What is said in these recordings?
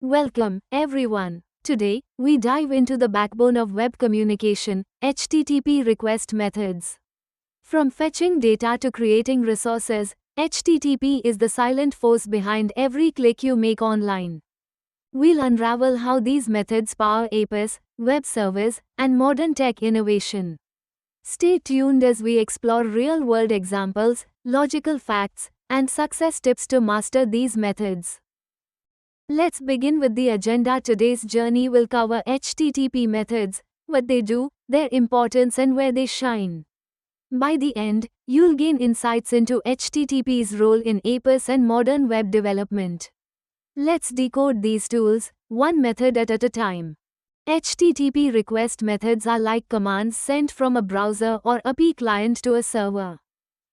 Welcome, everyone. Today, we dive into the backbone of web communication, HTTP request methods. From fetching data to creating resources, HTTP is the silent force behind every click you make online. We'll unravel how these methods power APIs, web servers, and modern tech innovation. Stay tuned as we explore real-world examples, logical facts, and success tips to master these methods. Let's begin with the agenda. Today's journey will cover HTTP methods, what they do, their importance, and where they shine. By the end, you'll gain insights into HTTP's role in APIs and modern web development. Let's decode these tools, one method at a time. HTTP request methods are like commands sent from a browser or API client to a server.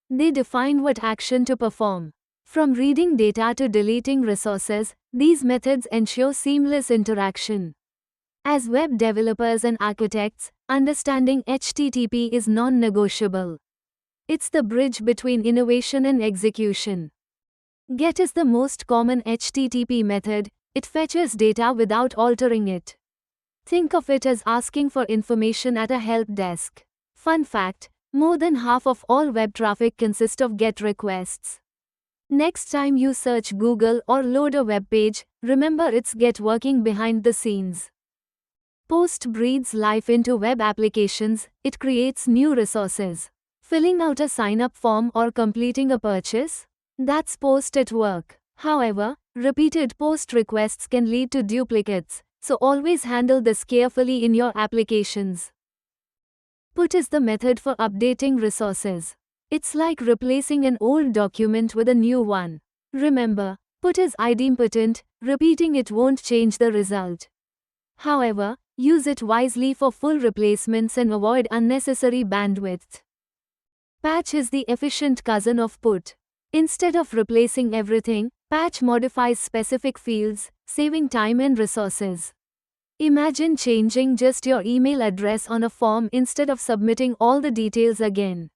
They define what action to perform. From reading data to deleting resources, these methods ensure seamless interaction. As web developers and architects, understanding HTTP is non-negotiable. It's the bridge between innovation and execution. GET is the most common HTTP method. It fetches data without altering it. Think of it as asking for information at a help desk. Fun fact: more than half of all web traffic consists of GET requests. Next time you search Google or load a web page, remember it's GET working behind the scenes. POST breathes life into web applications. It creates new resources. Filling out a sign-up form or completing a purchase? That's POST at work. However, repeated POST requests can lead to duplicates, so always handle this carefully in your applications. PUT is the method for updating resources. It's like replacing an old document with a new one. Remember, PUT is idempotent, repeating it won't change the result. However, use it wisely for full replacements and avoid unnecessary bandwidth. Patch is the efficient cousin of PUT. Instead of replacing everything, patch modifies specific fields, saving time and resources. Imagine changing just your email address on a form instead of submitting all the details again.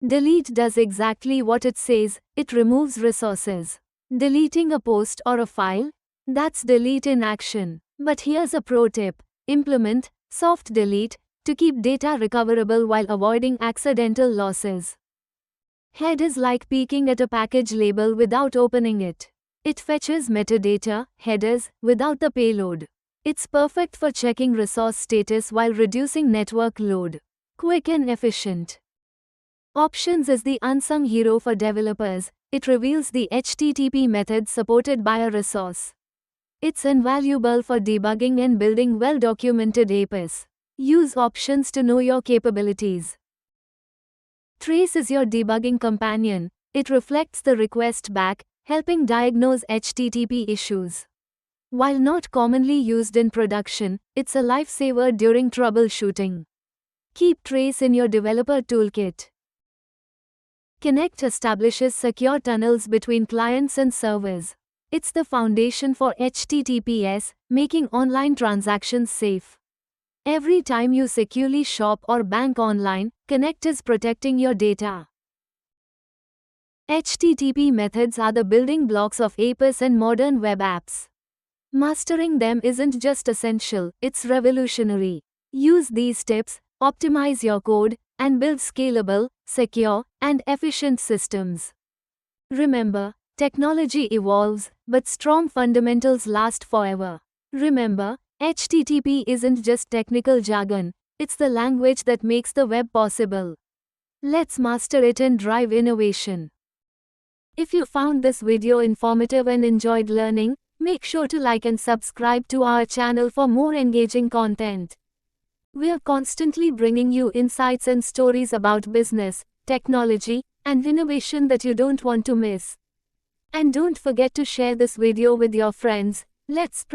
Delete does exactly what it says, it removes resources. Deleting a post or a file? That's delete in action. But here's a pro tip: implement soft delete to keep data recoverable while avoiding accidental losses. Head is like peeking at a package label without opening it. It fetches metadata, headers, without the payload. It's perfect for checking resource status while reducing network load. Quick and efficient. Options is the unsung hero for developers. It reveals the HTTP methods supported by a resource. It's invaluable for debugging and building well-documented APIs. Use options to know your capabilities. Trace is your debugging companion. It reflects the request back, helping diagnose HTTP issues. While not commonly used in production, it's a lifesaver during troubleshooting. Keep Trace in your developer toolkit. Connect establishes secure tunnels between clients and servers. It's the foundation for HTTPS, making online transactions safe. Every time you securely shop or bank online, Connect is protecting your data. HTTP methods are the building blocks of APIs and modern web apps. Mastering them isn't just essential, it's revolutionary. Use these tips, optimize your code, and build scalable, secure, and efficient systems. Remember, technology evolves, but strong fundamentals last forever. Remember, HTTP isn't just technical jargon, it's the language that makes the web possible. Let's master it and drive innovation. If you found this video informative and enjoyed learning, make sure to like and subscribe to our channel for more engaging content. We are constantly bringing you insights and stories about business, technology, and innovation that you don't want to miss. And don't forget to share this video with your friends. Let's